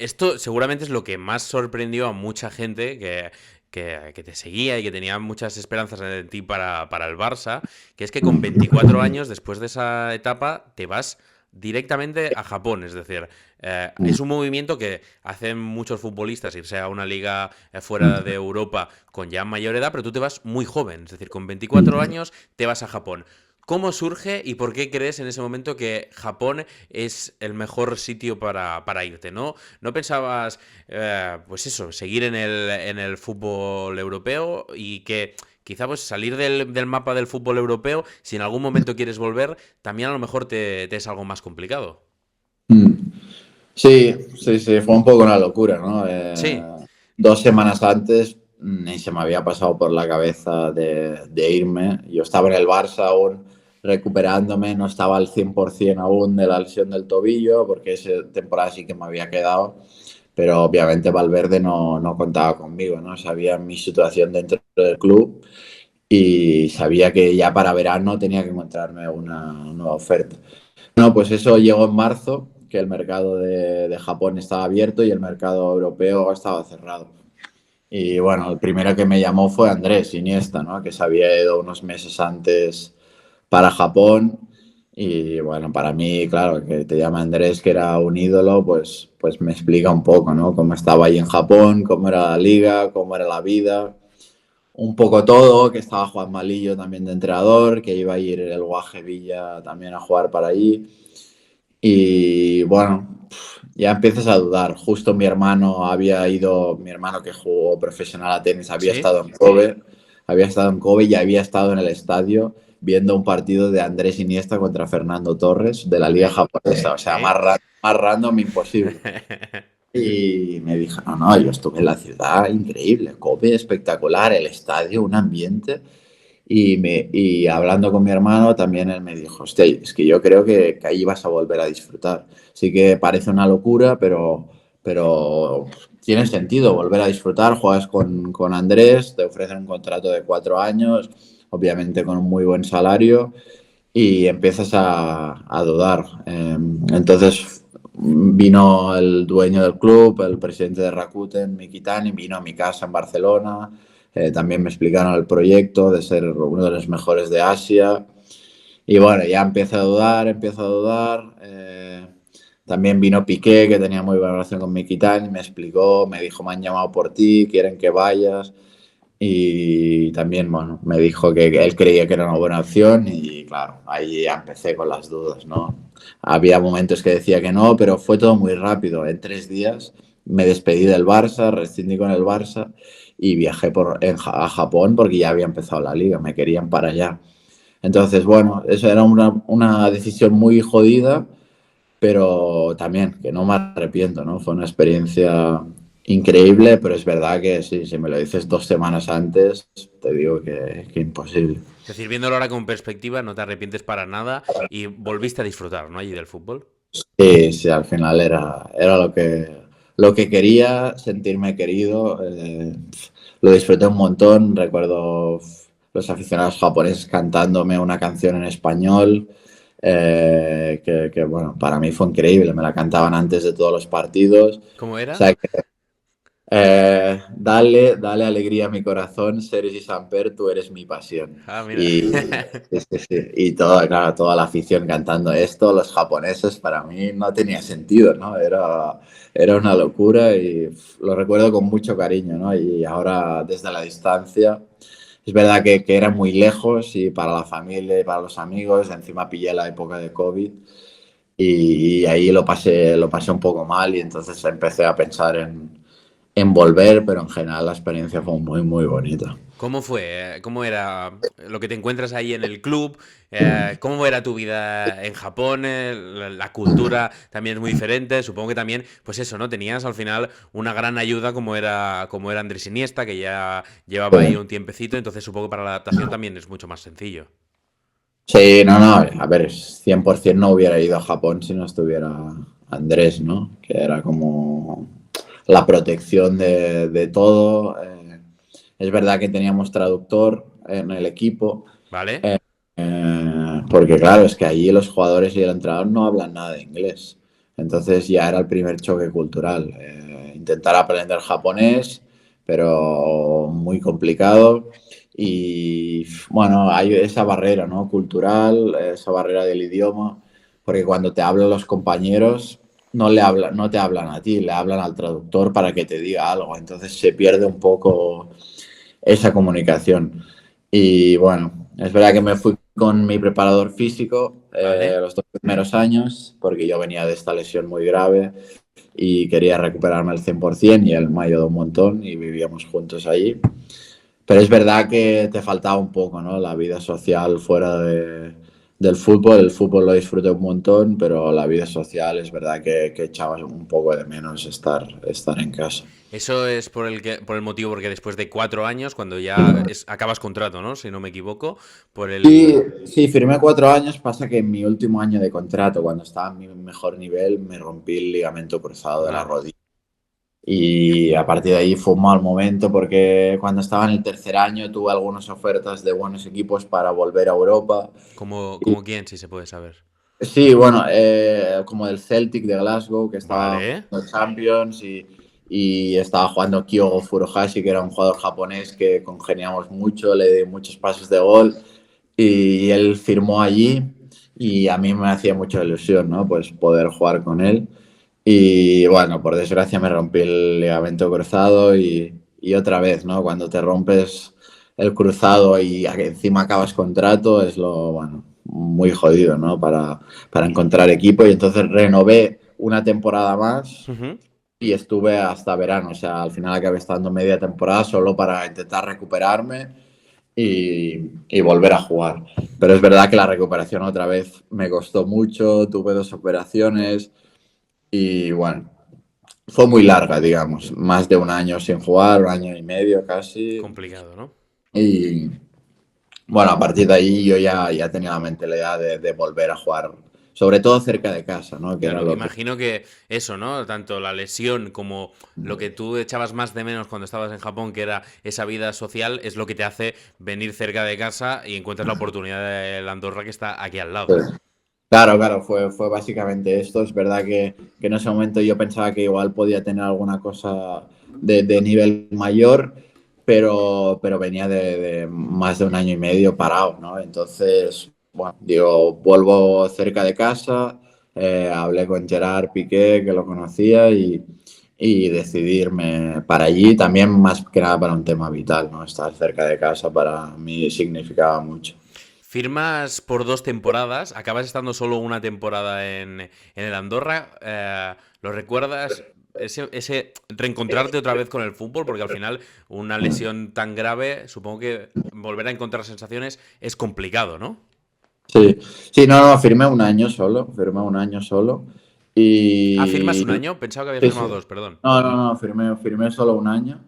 esto seguramente es lo que más sorprendió a mucha gente que te seguía y que tenía muchas esperanzas en ti para el Barça, que es que con 24 años, después de esa etapa, te vas directamente a Japón. Es decir, es un movimiento que hacen muchos futbolistas, irse a una liga fuera de Europa con ya mayor edad, pero tú te vas muy joven. Es decir, con 24 años te vas a Japón. ¿Cómo surge y por qué crees en ese momento que Japón es el mejor sitio para irte? ¿No pensabas, pues eso, seguir en el fútbol europeo y que quizá pues salir del mapa del fútbol europeo, si en algún momento quieres volver, también a lo mejor te es algo más complicado? Sí, sí, sí, fue un poco una locura, ¿no? Sí, 2 semanas antes ni se me había pasado por la cabeza de irme. Yo estaba en el Barça aún recuperándome, no estaba al 100% aún de la lesión del tobillo, porque esa temporada sí que me había quedado, pero obviamente Valverde no contaba conmigo, ¿no? Sabía mi situación dentro del club y sabía que ya para verano tenía que encontrarme una nueva oferta. No, pues eso llegó en marzo, que el mercado de Japón estaba abierto y el mercado europeo estaba cerrado. Y bueno, el primero que me llamó fue Andrés Iniesta, ¿no? Que se había ido unos meses antes para Japón. Y bueno, para mí, claro, que te llama Andrés, que era un ídolo, pues me explica un poco, ¿no? Cómo estaba ahí en Japón, cómo era la liga, cómo era la vida, un poco todo, que estaba Juan Malillo también de entrenador, que iba a ir el Guaje Villa también a jugar para allí. Y bueno, ya empiezas a dudar. Justo mi hermano que jugó profesional a tenis, sí. había estado en Kobe y había estado en el estadio viendo un partido de Andrés Iniesta contra Fernando Torres de la liga ¿Eh? japonesa. O sea, ¿Eh? más random imposible. Y me dijo, no, yo estuve en la ciudad, increíble, Kobe, espectacular, el estadio, un ambiente. Y hablando con mi hermano, también él me dijo, hostia, es que yo creo que ahí vas a volver a disfrutar. Sí que parece una locura, pero tiene sentido volver a disfrutar. Juegas con Andrés, te ofrecen un contrato de 4 años, obviamente con un muy buen salario, y empiezas a dudar. Entonces vino el dueño del club, el presidente de Rakuten, Mikitani, vino a mi casa en Barcelona. También me explicaron el proyecto de ser uno de los mejores de Asia. Y bueno, ya empiezo a dudar, empiezo a dudar. También vino Piqué, que tenía muy buena relación con Mikitani, me explicó, me dijo, me han llamado por ti, quieren que vayas. Y también, bueno, me dijo que él creía que era una buena opción y claro, ahí ya empecé con las dudas, ¿no? Había momentos que decía que no, pero fue todo muy rápido. En 3 días me despedí del Barça, rescindí con el Barça y viajé a Japón porque ya había empezado la liga, me querían para allá. Entonces, bueno, eso era una decisión muy jodida, pero también que no me arrepiento, ¿no? Fue una experiencia increíble, pero es verdad que sí, si me lo dices 2 semanas antes, te digo que imposible. Es decir, viéndolo ahora con perspectiva, no te arrepientes para nada y volviste a disfrutar, ¿no? Allí del fútbol. Sí, sí, al final era lo que quería, sentirme querido. Lo disfruté un montón. Recuerdo los aficionados japoneses cantándome una canción en español, bueno, para mí fue increíble. Me la cantaban antes de todos los partidos. O ¿Cómo era? sea, dale, dale alegría a mi corazón, Sergi Samper, tú eres mi pasión. Ah, mira. Y, sí, sí, sí. Y toda, claro, toda la afición cantando esto, los japoneses, para mí no tenía sentido, ¿no? Era una locura y lo recuerdo con mucho cariño, ¿no? Y ahora desde la distancia, es verdad que era muy lejos y para la familia y para los amigos, encima pillé la época de COVID y ahí lo pasé un poco mal y entonces empecé a pensar en volver, pero en general la experiencia fue muy, muy bonita. ¿Cómo fue? ¿Cómo era lo que te encuentras ahí en el club? ¿Cómo era tu vida en Japón? La cultura también es muy diferente. Supongo que también, pues eso, ¿no? Tenías al final una gran ayuda como era Andrés Iniesta, que ya llevaba ahí un tiempecito, entonces supongo que para la adaptación también es mucho más sencillo. Sí, no, no, a ver, 100% no hubiera ido a Japón si no estuviera Andrés, ¿no? Que era como la protección de todo. Es verdad que teníamos traductor en el equipo, ¿Vale? porque claro, es que allí los jugadores y el entrenador no hablan nada de inglés. Entonces ya era el primer choque cultural. Intentar aprender japonés, pero muy complicado. Y bueno, hay esa barrera, ¿no? Cultural, esa barrera del idioma, porque cuando te hablan los compañeros, no te hablan a ti, le hablan al traductor para que te diga algo. Entonces se pierde un poco esa comunicación. Y bueno, es verdad que me fui con mi preparador físico ¿Vale? los 2 primeros años, porque yo venía de esta lesión muy grave y quería recuperarme al 100% y él me ayudó un montón y vivíamos juntos allí. Pero es verdad que te faltaba un poco, ¿no? La vida social fuera del fútbol. El fútbol lo disfruté un montón, pero la vida social es verdad que echabas un poco de menos estar en casa. Eso es por el motivo porque después de 4 años, cuando ya acabas contrato, ¿no? Si no me equivoco, por Sí, el... sí, firmé 4 años. Pasa que en mi último año de contrato, cuando estaba en mi mejor nivel, me rompí el ligamento cruzado de la Vale. rodilla. Y a partir de ahí fue un mal momento porque cuando estaba en el tercer año tuve algunas ofertas de buenos equipos para volver a Europa. ¿Como quién, si se puede saber? Sí, bueno, como el Celtic de Glasgow, que estaba Vale. jugando Champions y estaba jugando Kyogo Furuhashi, que era un jugador japonés que congeniamos mucho, le di muchos pases de gol y él firmó allí y a mí me hacía mucha ilusión, ¿no? Pues poder jugar con él. Y bueno, por desgracia me rompí el ligamento cruzado y otra vez, ¿no? Cuando te rompes el cruzado y encima acabas contrato, es lo, bueno, muy jodido, ¿no? Para encontrar equipo. Y entonces renové una temporada más Ujú. y estuve hasta verano. O sea, al final acabé estando media temporada solo para intentar recuperarme y volver a jugar. Pero es verdad que la recuperación otra vez me costó mucho, tuve 2 operaciones y bueno, fue muy larga, digamos, más de un año sin jugar, 1 año y medio casi. Complicado, ¿no? Y bueno, a partir de ahí yo ya tenía la mentalidad de volver a jugar, sobre todo cerca de casa, ¿no? Que era Claro, lo que... imagino que eso, ¿no? Tanto la lesión como lo que tú echabas más de menos cuando estabas en Japón, que era esa vida social, es lo que te hace venir cerca de casa y encuentras la oportunidad de la Andorra que está aquí al lado. Claro, claro, fue básicamente esto. Es verdad que en ese momento yo pensaba que igual podía tener alguna cosa de nivel mayor, pero venía de más de 1 año y medio parado, ¿no? Entonces, bueno, digo, vuelvo cerca de casa, hablé con Gerard Piqué, que lo conocía, y decidí irme para allí, también más que nada para un tema vital, ¿no? Estar cerca de casa para mí significaba mucho. Firmas por 2 temporadas, acabas estando solo una temporada en el Andorra. ¿Lo recuerdas? Ese reencontrarte otra vez con el fútbol, porque al final una lesión tan grave, supongo que volver a encontrar sensaciones es complicado, ¿no? Sí, sí, no, no, firmé un año solo Ah, firmas y un año, pensaba que habías sí, sí. firmado dos, perdón. No, no, no, firmé solo un año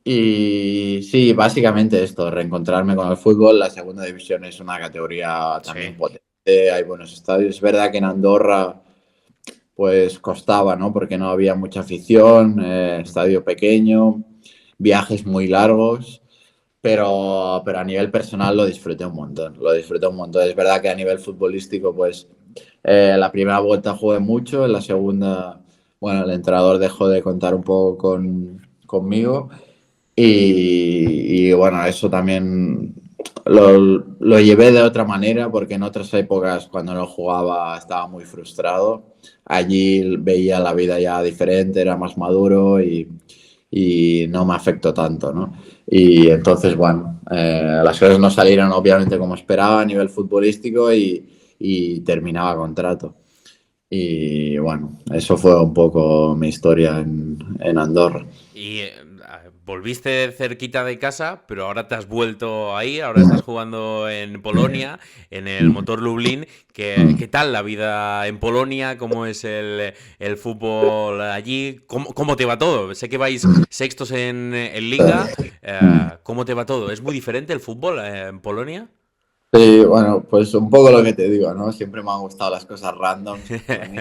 y sí, básicamente esto, reencontrarme con el fútbol. La segunda división es una categoría también Sí. potente, hay buenos estadios. Es verdad que en Andorra pues costaba, ¿no? Porque no había mucha afición, estadio pequeño, viajes muy largos. Pero a nivel personal lo disfruté un montón, lo disfruté un montón. Es verdad que a nivel futbolístico, pues la primera vuelta jugué mucho, en la segunda, bueno, el entrenador dejó de contar un poco conmigo y bueno, eso también lo llevé de otra manera porque en otras épocas cuando no jugaba estaba muy frustrado. Allí veía la vida ya diferente, era más maduro y no me afectó tanto, ¿no? Y entonces, bueno, las cosas no salieron obviamente como esperaba a nivel futbolístico y terminaba contrato. Y bueno, eso fue un poco mi historia en Andorra. Y volviste cerquita de casa, pero ahora te has vuelto ahí, ahora estás jugando en Polonia, en el Motor Lublin. ¿Qué tal la vida en Polonia? ¿Cómo es el fútbol allí? ¿Cómo te va todo? Sé que vais sextos en Liga. ¿Cómo te va todo? ¿Es muy diferente el fútbol en Polonia? Sí, bueno, pues un poco lo que te digo, ¿no? Siempre me han gustado las cosas randoms para mí.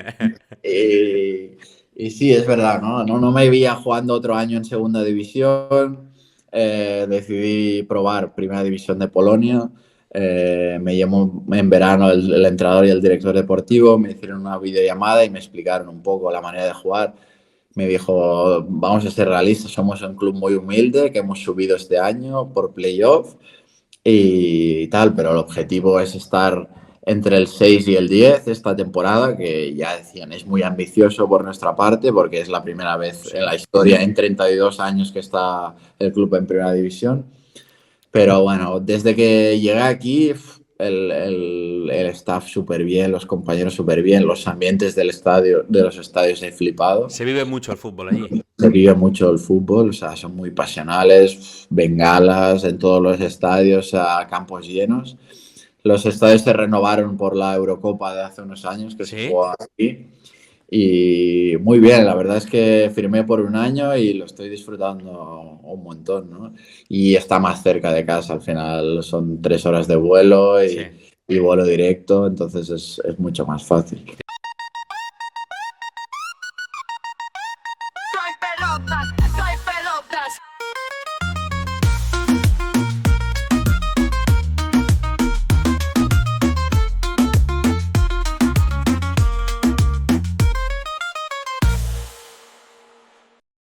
Y, y sí, es verdad, ¿no? No me veía jugando otro año en segunda división. Decidí probar primera división de Polonia. Me llamó en verano el entrenador y el director deportivo, me hicieron una videollamada y me explicaron un poco la manera de jugar. Me dijo, vamos a ser realistas, somos un club muy humilde que hemos subido este año por playoff y tal, pero el objetivo es estar entre el 6 y el 10 esta temporada, que ya decían es muy ambicioso por nuestra parte porque es la primera vez en Sí. la historia, en 32 años que está el club en primera división. Pero bueno, desde que llegué aquí, el staff súper bien, los compañeros súper bien, los ambientes del estadio, de los estadios he flipado. Se vive mucho el fútbol allí. Se vive mucho el fútbol, o sea, son muy pasionales, bengalas en todos los estadios, a campos llenos. Los estadios se renovaron por la Eurocopa de hace unos años que se ¿Sí? jugó aquí. Y muy bien, la verdad es que firmé por un año y lo estoy disfrutando un montón, ¿no? Y está más cerca de casa, al final son 3 horas de vuelo Sí. y vuelo directo, entonces es mucho más fácil.